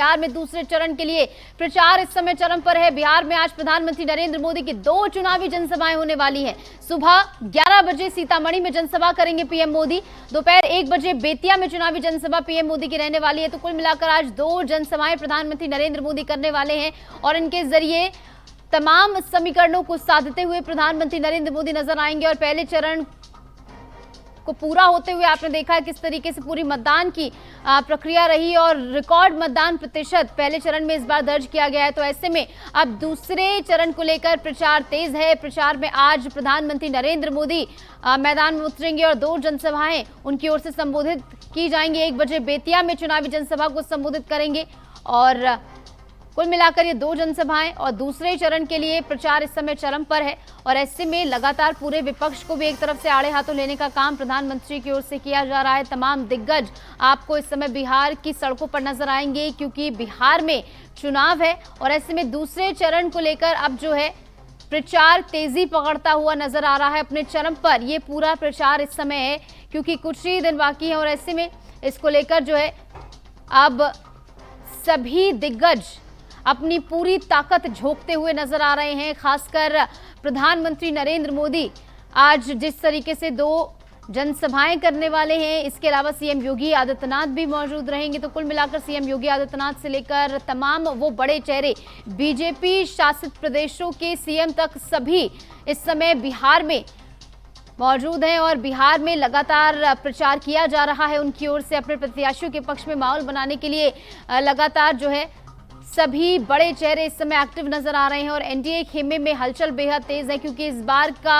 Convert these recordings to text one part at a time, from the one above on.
बिहार में दूसरे चरण के लिए प्रचार इस समय चरम पर है। बिहार में आज प्रधानमंत्री नरेंद्र मोदी की 2 चुनावी जनसभाएं होने वाली हैं। सुबह 11 बजे सीतामढ़ी में जनसभा करेंगे पीएम मोदी, दोपहर 1 बजे बेतिया में चुनावी जनसभा पीएम मोदी की रहने वाली है। तो कुल मिलाकर आज 2 जनसभाएं प्रधानमंत्री नरेंद्र मोदी करने वाले हैं और इनके जरिए तमाम समीकरणों को साधते हुए प्रधानमंत्री नरेंद्र मोदी नजर आएंगे। और पहले चरण को पूरा होते हुए आपने देखा किस तरीके से पूरी मतदान की प्रक्रिया रही और रिकॉर्ड मतदान प्रतिशत पहले चरण में इस बार दर्ज किया गया है। तो ऐसे में अब दूसरे चरण को लेकर प्रचार तेज है। प्रचार में आज प्रधानमंत्री नरेंद्र मोदी मैदान में उतरेंगे और 2 जनसभाएं उनकी ओर से संबोधित की जाएंगी। 1 बजे बेतिया में चुनावी जनसभा को संबोधित करेंगे और कुल मिलाकर ये 2 जनसभाएं और दूसरे चरण के लिए प्रचार इस समय चरम पर है। और ऐसे में लगातार पूरे विपक्ष को भी एक तरफ से आड़े हाथों लेने का काम प्रधानमंत्री की ओर से किया जा रहा है। तमाम दिग्गज आपको इस समय बिहार की सड़कों पर नजर आएंगे क्योंकि बिहार में चुनाव है और ऐसे में दूसरे चरण को लेकर अब जो है प्रचार तेजी पकड़ता हुआ नजर आ रहा है। अपने चरम पर ये पूरा प्रचार इस समय है क्योंकि कुछ ही दिन बाकी है और ऐसे में इसको लेकर जो है अब सभी दिग्गज अपनी पूरी ताकत झोंकते हुए नजर आ रहे हैं। खासकर प्रधानमंत्री नरेंद्र मोदी आज जिस तरीके से 2 जनसभाएं करने वाले हैं, इसके अलावा सीएम योगी आदित्यनाथ भी मौजूद रहेंगे। तो कुल मिलाकर सीएम योगी आदित्यनाथ से लेकर तमाम वो बड़े चेहरे बीजेपी शासित प्रदेशों के सीएम तक सभी इस समय बिहार में मौजूद हैं और बिहार में लगातार प्रचार किया जा रहा है। उनकी ओर से अपने प्रत्याशियों के पक्ष में माहौल बनाने के लिए लगातार जो है सभी बड़े चेहरे इस समय एक्टिव नजर आ रहे हैं और एनडीए खेमे में हलचल बेहद तेज है क्योंकि इस बार का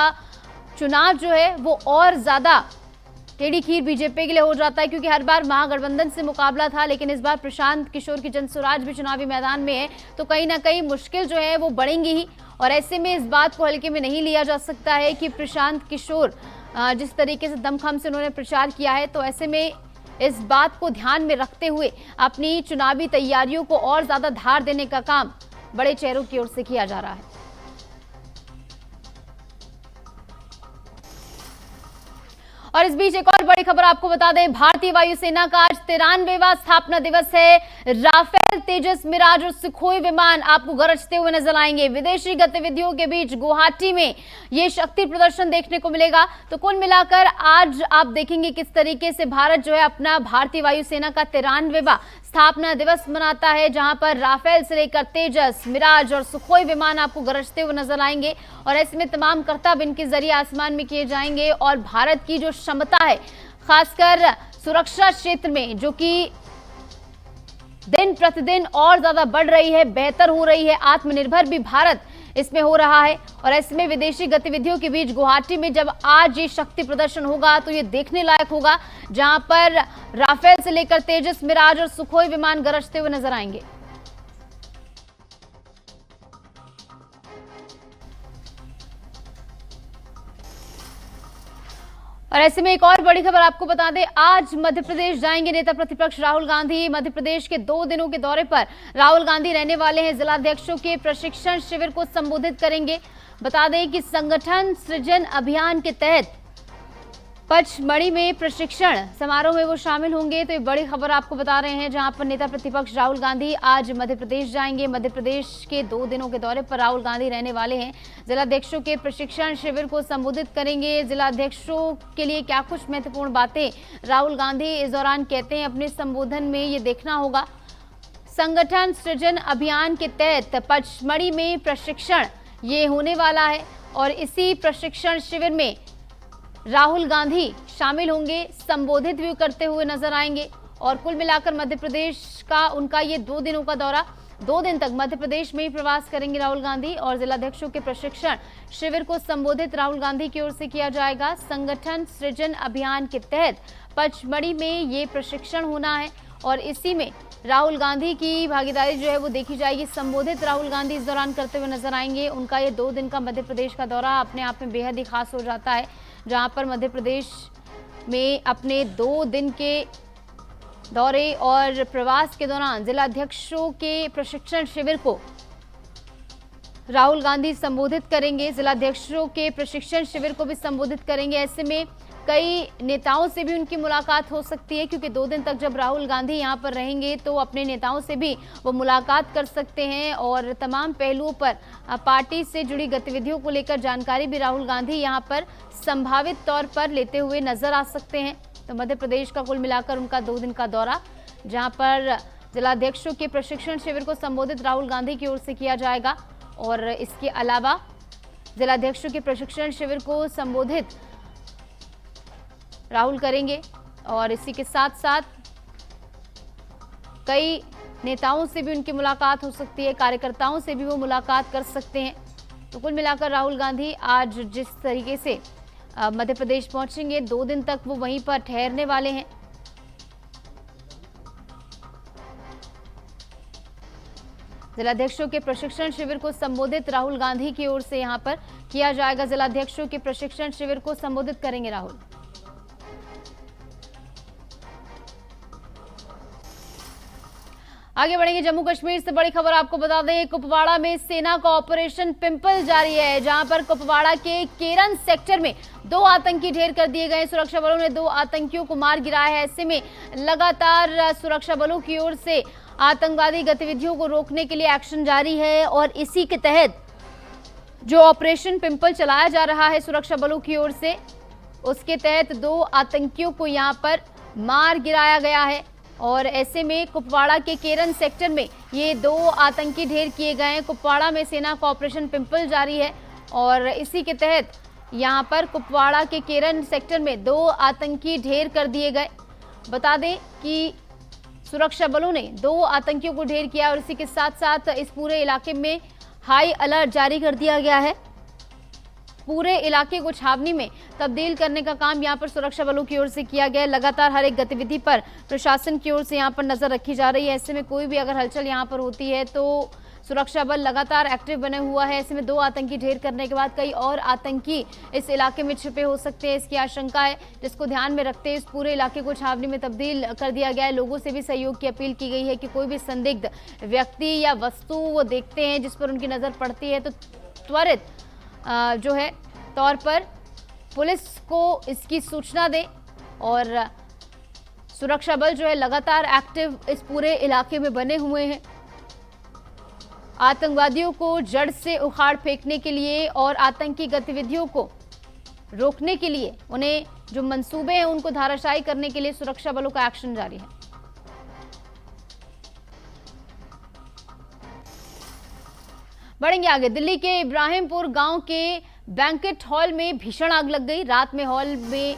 चुनाव जो है वो और ज्यादा टेढ़ी खीर बीजेपी के लिए हो जाता है क्योंकि हर बार महागठबंधन से मुकाबला था, लेकिन इस बार प्रशांत किशोर की जनसुराज भी चुनावी मैदान में है। तो कहीं ना कहीं मुश्किल जो है वो बढ़ेंगी ही और ऐसे में इस बात को हल्के में नहीं लिया जा सकता है कि प्रशांत किशोर जिस तरीके से दमखम से उन्होंने प्रचार किया है, तो ऐसे में इस बात को ध्यान में रखते हुए अपनी चुनावी तैयारियों को और ज्यादा धार देने का काम बड़े चेहरों की ओर से किया जा रहा है। और इस बीच एक और बड़ी खबर आपको बता दें, भारतीय वायुसेना का आज 93वां स्थापना दिवस है। राफेल, तेजस, मिराज और सुखोई विमान आपको गरजते हुए नजर आएंगे। विदेशी गतिविधियों के बीच गुवाहाटी में ये शक्ति प्रदर्शन देखने को मिलेगा। तो कुल मिलाकर आज आप देखेंगे किस तरीके से भारत जो है अपना भारतीय वायुसेना का 93वां स्थापना दिवस मनाता है, जहां पर राफेल से लेकर तेजस, मिराज और सुखोई विमान आपको गरजते हुए नजर आएंगे और ऐसे में तमाम करतब इनके जरिए आसमान में किए जाएंगे। और भारत की जो क्षमता है खासकर सुरक्षा क्षेत्र में, जो कि दिन प्रतिदिन और ज्यादा बढ़ रही है, बेहतर हो रही है, आत्मनिर्भर भी भारत इसमें हो रहा है। और ऐसे में विदेशी गतिविधियों के बीच गुवाहाटी में जब आज ये शक्ति प्रदर्शन होगा तो ये देखने लायक होगा, जहां पर राफेल से लेकर तेजस, मिराज और सुखोई विमान गरजते हुए नजर आएंगे। और ऐसे में एक और बड़ी खबर आपको बता दें, आज मध्य प्रदेश जाएंगे नेता प्रतिपक्ष राहुल गांधी। मध्य प्रदेश के 2 दिनों के दौरे पर राहुल गांधी रहने वाले हैं। जिलाध्यक्षों के प्रशिक्षण शिविर को संबोधित करेंगे। बता दें कि संगठन सृजन अभियान के तहत पचमढ़ी में प्रशिक्षण समारोह में वो शामिल होंगे। तो ये बड़ी खबर आपको बता रहे हैं, जहां पर नेता प्रतिपक्ष राहुल गांधी आज मध्य प्रदेश जाएंगे। मध्य प्रदेश के 2 दिनों के दौरे पर राहुल गांधी रहने वाले हैं। जिलाध्यक्षों के प्रशिक्षण शिविर को संबोधित करेंगे। जिलाध्यक्षों के लिए क्या कुछ महत्वपूर्ण बातें राहुल गांधी इस दौरान कहते हैं अपने संबोधन में, ये देखना होगा। संगठन सृजन अभियान के तहत पचमढ़ी में प्रशिक्षण ये होने वाला है और इसी प्रशिक्षण शिविर में राहुल गांधी शामिल होंगे, संबोधित भी करते हुए नजर आएंगे। और कुल मिलाकर मध्य प्रदेश का उनका ये 2 दिनों का दौरा, 2 दिन तक मध्य प्रदेश में ही प्रवास करेंगे राहुल गांधी और जिलाध्यक्षों के प्रशिक्षण शिविर को संबोधित राहुल गांधी की ओर से किया जाएगा। संगठन सृजन अभियान के तहत पचमढ़ी में ये प्रशिक्षण होना है और इसी में राहुल गांधी की भागीदारी जो है वो देखी जाएगी। संबोधित राहुल गांधी इस दौरान करते हुए नजर आएंगे। उनका ये 2 दिन का मध्य प्रदेश का दौरा अपने आप में बेहद ही खास हो जाता है, जहां पर मध्य प्रदेश में अपने 2 दिन के दौरे और प्रवास के दौरान जिलाध्यक्षों के प्रशिक्षण शिविर को राहुल गांधी संबोधित करेंगे। जिलाध्यक्षों के प्रशिक्षण शिविर को भी संबोधित करेंगे। ऐसे में कई नेताओं से भी उनकी मुलाकात हो सकती है, क्योंकि 2 दिन तक जब राहुल गांधी यहां पर रहेंगे तो अपने नेताओं से भी वो मुलाकात कर सकते हैं और तमाम पहलुओं पर पार्टी से जुड़ी गतिविधियों को लेकर जानकारी भी राहुल गांधी यहां पर संभावित तौर पर लेते हुए नजर आ सकते हैं। तो मध्य प्रदेश का कुल मिलाकर उनका 2 दिन का दौरा, जहां पर जिलाध्यक्षों के प्रशिक्षण शिविर को संबोधित राहुल गांधी की ओर से किया जाएगा और इसके अलावा जिलाध्यक्षों के प्रशिक्षण शिविर को संबोधित राहुल करेंगे और इसी के साथ साथ कई नेताओं से भी उनकी मुलाकात हो सकती है, कार्यकर्ताओं से भी वो मुलाकात कर सकते हैं। तो कुल मिलाकर राहुल गांधी आज जिस तरीके से मध्य प्रदेश पहुंचेंगे, 2 दिन तक वो वहीं पर ठहरने वाले हैं। जिलाध्यक्षों के प्रशिक्षण शिविर को संबोधित राहुल गांधी की ओर से यहां पर किया जाएगा। जिलाध्यक्षों के प्रशिक्षण शिविर को संबोधित करेंगे राहुल। आगे बढ़ेंगे, जम्मू कश्मीर से बड़ी खबर आपको बता दें, कुपवाड़ा में सेना का ऑपरेशन पिंपल जारी है, जहां पर कुपवाड़ा के केरन सेक्टर में 2 आतंकी ढेर कर दिए गए। सुरक्षा बलों ने 2 आतंकियों को मार गिराया है। ऐसे में लगातार सुरक्षा बलों की ओर से आतंकवादी गतिविधियों को रोकने के लिए एक्शन जारी है और इसी के तहत जो ऑपरेशन पिंपल चलाया जा रहा है सुरक्षा बलों की ओर से, उसके तहत 2 आतंकियों को यहां पर मार गिराया गया है। और ऐसे में कुपवाड़ा के केरन सेक्टर में ये 2 आतंकी ढेर किए गए हैं। कुपवाड़ा में सेना का ऑपरेशन पिंपल जारी है और इसी के तहत यहां पर कुपवाड़ा के केरन सेक्टर में 2 आतंकी ढेर कर दिए गए। बता दें कि सुरक्षा बलों ने 2 आतंकियों को ढेर किया और इसी के साथ साथ इस पूरे इलाके में हाई अलर्ट जारी कर दिया गया है। पूरे इलाके को छावनी में तब्दील करने का काम यहां पर सुरक्षा बलों की ओर से किया गया है। लगातार हर एक गतिविधि पर प्रशासन की ओर से यहां पर नजर रखी जा रही है। ऐसे में कोई भी अगर हलचल यहां पर होती है तो सुरक्षा बल लगातार एक्टिव बने हुआ है। ऐसे में 2 आतंकी ढेर करने के बाद कई और आतंकी इस इलाके में छिपे हो सकते हैं, इसकी आशंका है, जिसको ध्यान में रखते हुए इस पूरे इलाके को छावनी में तब्दील कर दिया गया है। लोगों से भी सहयोग की अपील की गई है कि कोई भी संदिग्ध व्यक्ति या वस्तु वो देखते हैं जिस पर उनकी नजर पड़ती है तो त्वरित जो है तौर पर पुलिस को इसकी सूचना दे और सुरक्षा बल जो है लगातार एक्टिव इस पूरे इलाके में बने हुए हैं। आतंकवादियों को जड़ से उखाड़ फेंकने के लिए और आतंकी गतिविधियों को रोकने के लिए, उन्हें जो मंसूबे हैं उनको धाराशायी करने के लिए सुरक्षा बलों का एक्शन जारी है। बढ़ेंगे आगे, दिल्ली के इब्राहिमपुर गांव के बैंकेट हॉल में भीषण आग लग गई। रात में हॉल में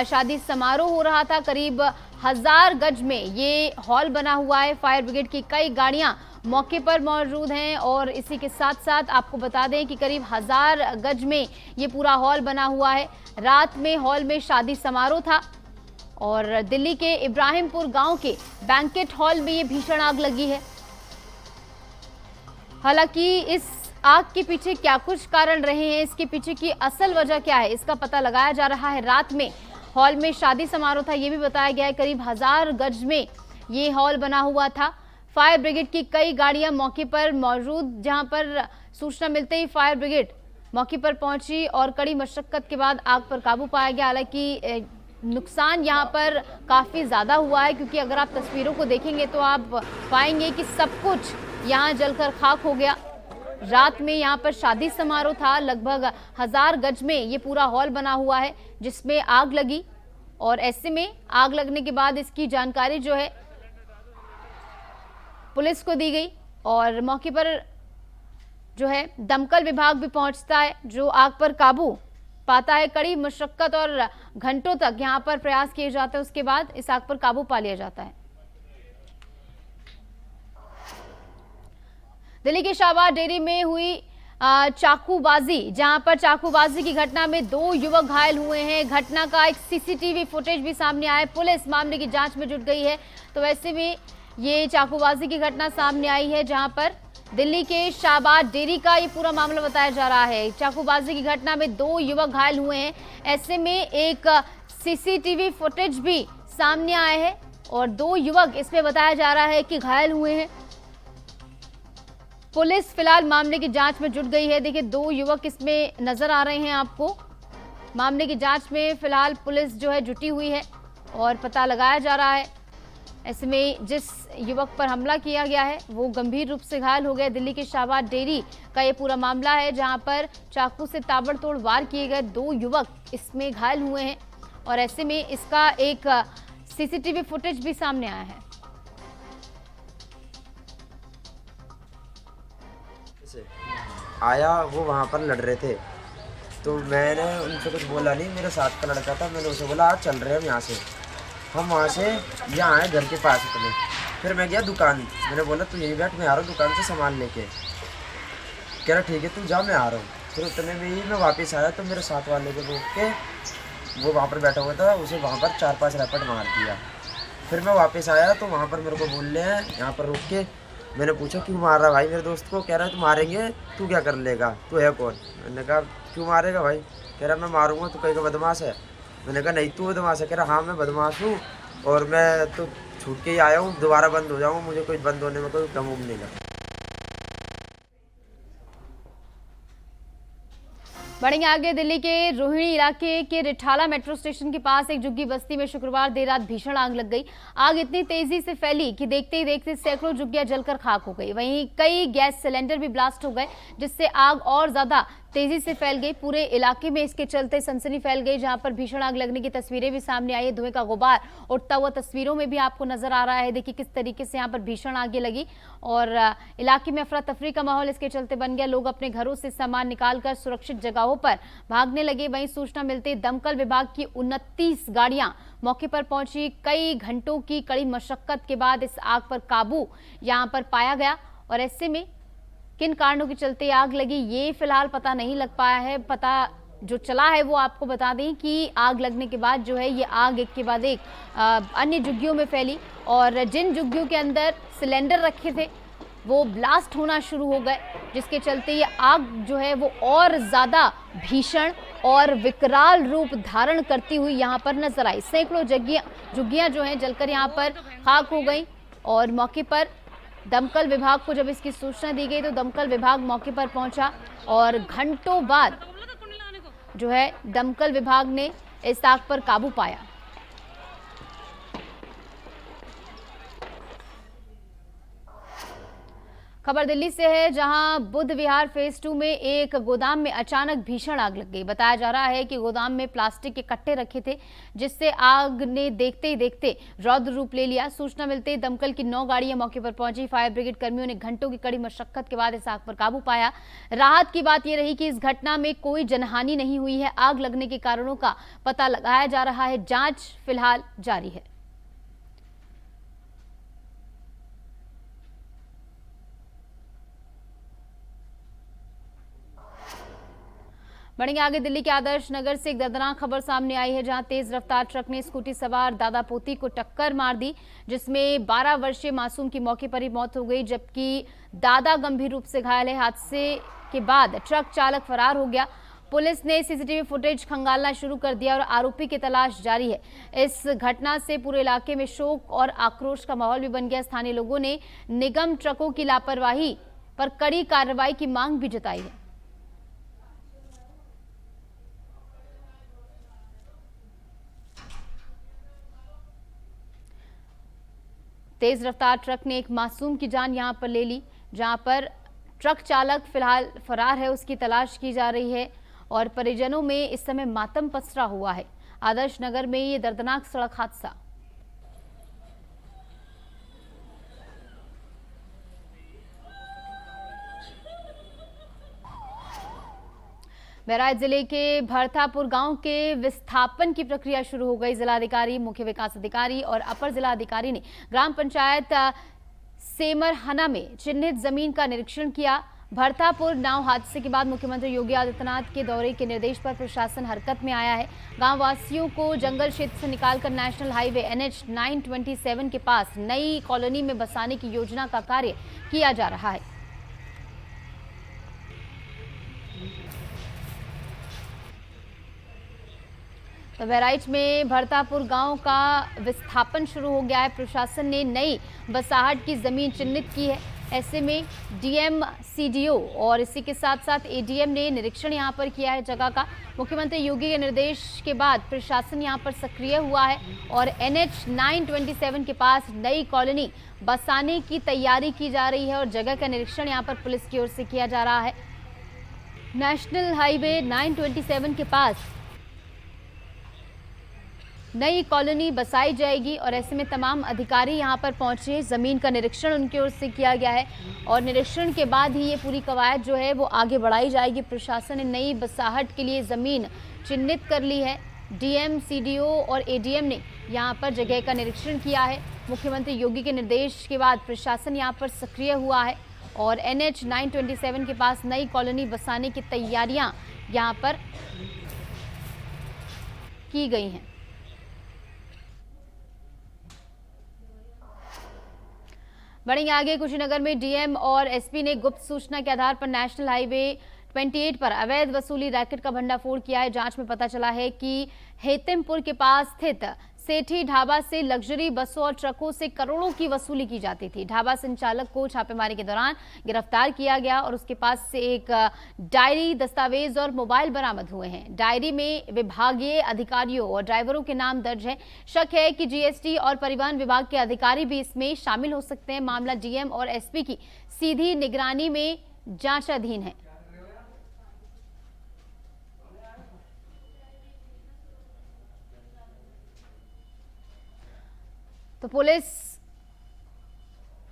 शादी समारोह हो रहा था। करीब 1000 गज में ये हॉल बना हुआ है। फायर ब्रिगेड की कई गाड़ियां मौके पर मौजूद हैं और इसी के साथ साथ आपको बता दें कि करीब 1000 गज में ये पूरा हॉल बना हुआ है। रात में हॉल में शादी समारोह था और दिल्ली के इब्राहिमपुर गांव के बैंकेट हॉल में ये भीषण आग लगी है। हालांकि इस आग के पीछे क्या कुछ कारण रहे हैं, इसके पीछे की असल वजह क्या है, इसका पता लगाया जा रहा है। रात में हॉल में शादी समारोह था, ये भी बताया गया है। करीब 1000 गज में ये हॉल बना हुआ था। फायर ब्रिगेड की कई गाड़ियां मौके पर मौजूद, जहां पर सूचना मिलते ही फायर ब्रिगेड मौके पर पहुंची और कड़ी मशक्कत के बाद आग पर काबू पाया गया। हालांकि नुकसान यहाँ पर काफ़ी ज़्यादा हुआ है, क्योंकि अगर आप तस्वीरों को देखेंगे तो आप पाएंगे कि सब कुछ यहाँ जलकर खाक हो गया। रात में यहाँ पर शादी समारोह था। लगभग 1000 गज में ये पूरा हॉल बना हुआ है जिसमें आग लगी और ऐसे में आग लगने के बाद इसकी जानकारी जो है पुलिस को दी गई और मौके पर जो है दमकल विभाग भी पहुंचता है जो आग पर काबू पाता है। कड़ी मशक्कत और घंटों तक यहाँ पर प्रयास किए जाते हैं, उसके बाद इस आग पर काबू पा लिया जाता है। दिल्ली के शाहबाद डेयरी में हुई चाकूबाजी, जहां पर चाकूबाजी की घटना में 2 युवक घायल हुए हैं। घटना का एक सीसीटीवी फुटेज भी सामने आया है। पुलिस मामले की जांच में जुट गई है। तो वैसे में ये चाकूबाजी की घटना सामने आई है, जहां पर दिल्ली के शाहबाद डेयरी का ये पूरा मामला बताया जा रहा है। चाकूबाजी की घटना में 2 युवक घायल हुए हैं। ऐसे में एक सीसीटीवी फुटेज भी सामने आया है और 2 युवक इसमें बताया जा रहा है कि घायल हुए हैं। पुलिस फिलहाल मामले की जांच में जुट गई है। देखिए 2 युवक इसमें नजर आ रहे हैं आपको मामले की जांच में फिलहाल पुलिस जो है जुटी हुई है और पता लगाया जा रहा है। ऐसे में जिस युवक पर हमला किया गया है वो गंभीर रूप से घायल हो गए। दिल्ली के शाहबाद डेयरी का ये पूरा मामला है, जहां पर चाकू से ताबड़तोड़ वार किए गए 2 युवक इसमें घायल हुए हैं और ऐसे में इसका एक सीसीटीवी फुटेज भी सामने आया है। आया वो वहाँ पर लड़ रहे थे तो मैंने उनसे कुछ बोला नहीं, मेरे साथ का लड़का था, मैंने उसे बोला आज चल रहे हैं हम यहाँ से। हम वहाँ से यहाँ आए घर के पास इतने, फिर मैं गया दुकान, मैंने बोला तू यहीं बैठ, मैं आ रहा हूँ दुकान से सामान लेके। कह रहा ठीक है तू जा, मैं आ रहा हूँ। फिर उतने में ही मैं वापस आया तो मेरे साथ वाले को रोक के वो वहाँ पर बैठा हुआ था, उसे वहाँ पर 4-5 रैपट मार दिया। फिर मैं वापस आया तो वहाँ पर मेरे को बोल रहे हैं यहाँ पर रुक के। मैंने पूछा क्यों मार रहा भाई मेरे दोस्त को? कह रहा है तू मारेंगे, तू क्या कर लेगा, तू है कौन? मैंने कहा क्यों मारेगा भाई? कह रहा मैं मारूंगा, तू कहीं का बदमाश है? मैंने कहा नहीं तू बदमाश है। कह रहा हाँ मैं बदमाश हूँ और मैं तो छूट के ही आया हूँ, दोबारा बंद हो जाऊँगा, मुझे कोई बंद होने में कोई दम नहीं लगा। बढ़ेंगे आगे। दिल्ली के रोहिणी इलाके के रिठाला मेट्रो स्टेशन के पास एक झुग्गी बस्ती में शुक्रवार देर रात भीषण आग लग गई। आग इतनी तेजी से फैली कि देखते ही देखते सैकड़ों झुग्गियां जलकर खाक हो गई। वहीं कई गैस सिलेंडर भी ब्लास्ट हो गए, जिससे आग और ज्यादा तेजी से फैल गई। पूरे इलाके में इसके चलते सनसनी फैल गई, जहां पर भीषण आग लगने की तस्वीरें भी सामने आई है। धुएं का गुबार उठता हुआ तस्वीरों में भी आपको नजर आ रहा है। देखिए किस तरीके से यहाँ पर भीषण आगे लगी और इलाके में अफरा तफरी का माहौल इसके चलते बन गया। लोग अपने घरों से सामान निकालकर सुरक्षित जगहों पर भागने लगे। वहीं सूचना मिलते दमकल विभाग की 29 गाड़ियां मौके पर पहुंची। कई घंटों की कड़ी मशक्कत के बाद इस आग पर काबू यहां पर पाया गया और ऐसे में किन कारणों के चलते आग लगी ये फिलहाल पता नहीं लग पाया है। पता जो चला है वो आपको बता दें कि आग लगने के बाद जो है ये आग एक के बाद एक अन्य झुग्गियों में फैली और जिन झुग्गियों के अंदर सिलेंडर रखे थे वो ब्लास्ट होना शुरू हो गए, जिसके चलते ये आग जो है वो और ज़्यादा भीषण और विकराल रूप धारण करती हुई यहाँ पर नजर आई। सैकड़ों झुग्गियाँ जो हैं जलकर यहाँ पर खाक हो गई और मौके पर दमकल विभाग को जब इसकी सूचना दी गई तो दमकल विभाग मौके पर पहुंचा और घंटों बाद जो है दमकल विभाग ने इस आग पर काबू पाया। खबर दिल्ली से है, जहां बुद्ध विहार फेज 2 में एक गोदाम में अचानक भीषण आग लग गई। बताया जा रहा है कि गोदाम में प्लास्टिक के कट्टे रखे थे, जिससे आग ने देखते ही देखते रौद्र रूप ले लिया। सूचना मिलते ही दमकल की 9 गाड़ियां मौके पर पहुंची। फायर ब्रिगेड कर्मियों ने घंटों की कड़ी मशक्कत के बाद इस आग पर काबू पाया। राहत की बात यह रही कि इस घटना में कोई जनहानि नहीं हुई है। आग लगने के कारणों का पता लगाया जा रहा है, जांच फिलहाल जारी है। बढ़ेंगे आगे। दिल्ली के आदर्श नगर से एक दर्दनाक खबर सामने आई है, जहां तेज रफ्तार ट्रक ने स्कूटी सवार दादा पोती को टक्कर मार दी, जिसमें 12 वर्षीय मासूम की मौके पर ही मौत हो गई, जबकि दादा गंभीर रूप से घायल है। हादसे के बाद ट्रक चालक फरार हो गया। पुलिस ने सीसीटीवी फुटेज खंगालना शुरू कर दिया और आरोपी की तलाश जारी है। इस घटना से पूरे इलाके में शोक और आक्रोश का माहौल भी बन गया। स्थानीय लोगों ने निगम ट्रकों की लापरवाही पर कड़ी कार्रवाई की मांग भी जताई है। तेज रफ्तार ट्रक ने एक मासूम की जान यहां पर ले ली, जहां पर ट्रक चालक फिलहाल फरार है, उसकी तलाश की जा रही है और परिजनों में इस समय मातम पसरा हुआ है। आदर्श नगर में ये दर्दनाक सड़क हादसा। बहराइच जिले के भरथापुर गांव के विस्थापन की प्रक्रिया शुरू हो गई। जिलाधिकारी, मुख्य विकास अधिकारी और अपर जिलाधिकारी ने ग्राम पंचायत सेमरहना में चिन्हित जमीन का निरीक्षण किया। भरथापुर नाव हादसे के बाद मुख्यमंत्री योगी आदित्यनाथ के दौरे के निर्देश पर प्रशासन हरकत में आया है। गांव वासियों को जंगल क्षेत्र से निकालकर नेशनल हाईवे NH 927 के पास नई कॉलोनी में बसाने की योजना का कार्य किया जा रहा है। तो बहराइच में भरथापुर गांव का विस्थापन शुरू हो गया है। प्रशासन ने नई बसाहट की जमीन चिन्हित की है। ऐसे में डीएम, सीडीओ और इसी के साथ साथ एडीएम ने निरीक्षण यहां पर किया है जगह का। मुख्यमंत्री योगी के निर्देश के बाद प्रशासन यहां पर सक्रिय हुआ है और NH 927 के पास नई कॉलोनी बसाने की तैयारी की जा रही है और जगह का निरीक्षण यहां पर पुलिस की ओर से किया जा रहा है। नेशनल हाईवे 927 के पास नई कॉलोनी बसाई जाएगी और ऐसे में तमाम अधिकारी यहां पर पहुंचे, जमीन का निरीक्षण उनकी ओर से किया गया है और निरीक्षण के बाद ही ये पूरी कवायद जो है वो आगे बढ़ाई जाएगी। प्रशासन ने नई बसाहट के लिए जमीन चिन्हित कर ली है। डीएम, सीडीओ और एडीएम ने यहां पर जगह का निरीक्षण किया है। मुख्यमंत्री योगी के निर्देश के बाद प्रशासन यहां पर सक्रिय हुआ है और NH 927 के पास नई कॉलोनी बसाने की तैयारियां यहां पर की गई हैं। बढ़ेंगे आगे। कुशीनगर में डीएम और एसपी ने गुप्त सूचना के आधार पर नेशनल हाईवे 28 पर अवैध वसूली रैकेट का भंडाफोड़ किया है। जांच में पता चला है कि हेतिमपुर के पास स्थित सेठी ढाबा से लग्जरी बसों और ट्रकों से करोड़ों की वसूली की जाती थी। ढाबा संचालक को छापेमारी के दौरान गिरफ्तार किया गया और उसके पास से एक डायरी, दस्तावेज और मोबाइल बरामद हुए हैं। डायरी में विभागीय अधिकारियों और ड्राइवरों के नाम दर्ज है। शक है कि जीएसटी और परिवहन विभाग के अधिकारी भी इसमें शामिल हो सकते हैं। मामला डीएम और एसपी की सीधी निगरानी में जांचाधीन है। तो पुलिस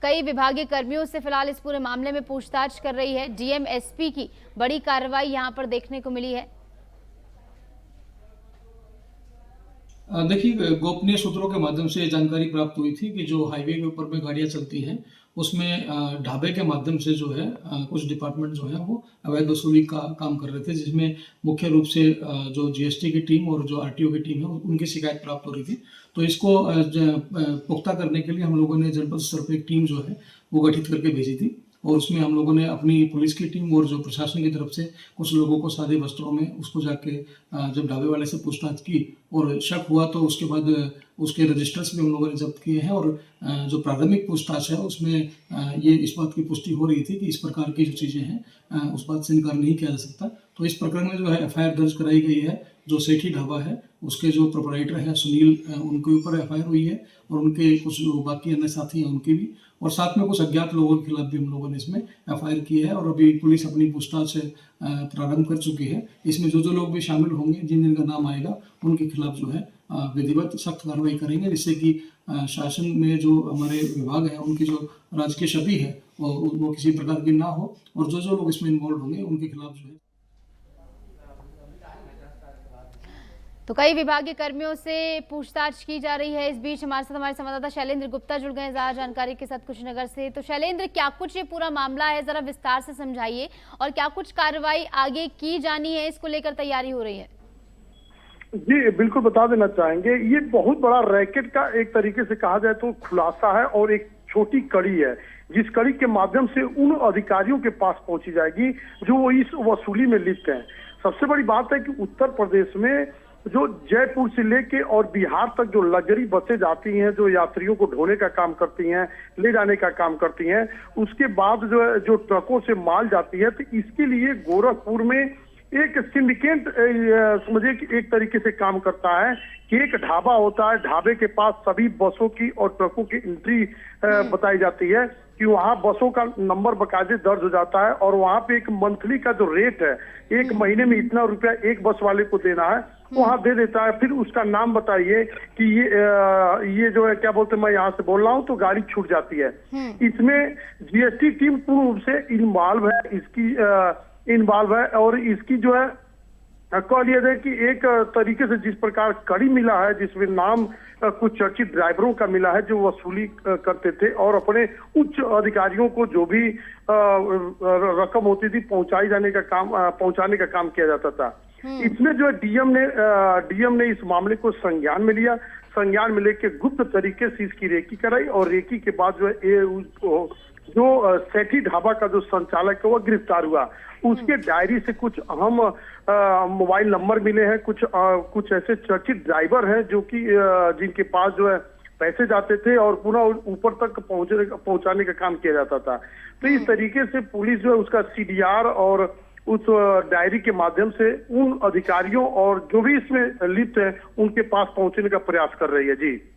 कई विभागीय कर्मियों से फिलहाल इस पूरे मामले में पूछताछ कर रही है। डीएम, एसपी की बड़ी कार्रवाई यहां पर देखने को मिली है। देखिए, गोपनीय सूत्रों के माध्यम से जानकारी प्राप्त हुई थी कि जो हाईवे के ऊपर में गाड़ियां चलती हैं उसमें ढाबे के माध्यम से जो है कुछ डिपार्टमेंट जो है वो अवैध वसूली का काम कर रहे थे, जिसमें मुख्य रूप से जो जीएसटी की टीम और जो आरटीओ की टीम है उनकी शिकायत प्राप्त हो रही थी। तो इसको पुख्ता करने के लिए हम लोगों ने जनपद स्तर पर एक टीम जो है वो गठित करके भेजी थी और उसमें हम लोगों ने अपनी पुलिस की टीम और जो प्रशासन की तरफ से कुछ लोगों को सादे वस्त्रों में उसको जाके जब ढाबे वाले से पूछताछ की और शक हुआ तो उसके बाद उसके रजिस्टर्स भी हम लोगों ने जब्त किए हैं और जो प्राथमिक पूछताछ है उसमें ये इस बात की पुष्टि हो रही थी कि इस प्रकार की जो चीज़ें हैं उस बात से इनकार नहीं किया जा सकता। तो इस प्रकरण में जो है एफआईआर दर्ज कराई गई है। जो सेठी ढाबा है उसके जो प्रोपराइटर हैं सुनील, उनके ऊपर एफआईआर हुई है और उनके कुछ बाकी अन्य साथी हैं उनकी भी, और साथ में कुछ अज्ञात लोगों के खिलाफ भी हम लोगों ने इसमें एफआईआर की है और अभी पुलिस अपनी पूछताछ प्रारंभ कर चुकी है। इसमें जो लोग भी शामिल होंगे, जिन जिनका नाम आएगा, उनके खिलाफ जो है विधिवत सख्त कार्रवाई करेंगे, जिससे कि शासन में जो हमारे विभाग है उनकी जो राजकीय छवि है वो किसी प्रकार की ना हो और जो लोग इसमें इन्वॉल्व होंगे उनके खिलाफ जो है। तो कई विभागीय कर्मियों से पूछताछ की जा रही है। इस बीच हमारे साथ हमारे संवाददाता शैलेंद्र गुप्ता जुड़ गए ज्यादा जानकारी के साथ कुशीनगर से। तो शैलेंद्र, क्या कुछ ये पूरा मामला है, जरा विस्तार से समझाइए और क्या कुछ कार्रवाई आगे की जानी है, इसको लेकर तैयारी हो रही है? जी बिल्कुल, बता देना चाहेंगे, ये बहुत बड़ा रैकेट का एक तरीके से कहा जाए तो खुलासा है और एक छोटी कड़ी है, जिस कड़ी के माध्यम से उन अधिकारियों के पास पहुंची जाएगी जो इस वसूली में लिप्त हैं। सबसे बड़ी बात है कि उत्तर प्रदेश में जो जयपुर से लेके और बिहार तक जो लग्जरी बसें जाती हैं, जो यात्रियों को ढोने का काम करती हैं, ले जाने का काम करती हैं, उसके बाद जो ट्रकों से माल जाती है, तो इसके लिए गोरखपुर में एक सिंडिकेट समझिए कि एक तरीके से काम करता है कि एक ढाबा होता है, ढाबे के पास सभी बसों की और ट्रकों की एंट्री बताई जाती है कि वहाँ बसों का नंबर बकायदे दर्ज हो जाता है और वहाँ पे एक मंथली का जो रेट है, एक महीने में इतना रुपया एक बस वाले को देना है, वहाँ दे देता है। फिर उसका नाम बताइए कि ये जो है क्या बोलते हैं, मैं यहाँ से बोल रहा हूँ, तो गाड़ी छूट जाती है। इसमें जीएसटी टीम पूर्ण रूप से इन्वॉल्व है और इसकी जो है कह लिया जाए कि एक तरीके से जिस प्रकार कड़ी मिला है, जिसमें नाम कुछ चर्चित ड्राइवरों का मिला है जो वसूली करते थे और अपने उच्च अधिकारियों को जो भी रकम होती थी पहुंचाने का काम किया जाता था। इसमें जो है डीएम ने इस मामले को संज्ञान में लिया, संज्ञान में लेके गुप्त तरीके से इसकी रेकी कराई और रेकी के बाद जो है जो सेठी ढाबा का जो संचालक है वो गिरफ्तार हुआ। उसके डायरी से कुछ अहम मोबाइल नंबर मिले हैं, कुछ ऐसे चर्चित ड्राइवर हैं जो कि जिनके पास जो है पैसे जाते थे और पुनः ऊपर तक पहुंचाने का काम किया जाता था। तो इस तरीके से पुलिस जो है उसका CDR और उस डायरी के माध्यम से उन अधिकारियों और जो भी इसमें लिप्त है उनके पास पहुंचने का प्रयास कर रही है। जी।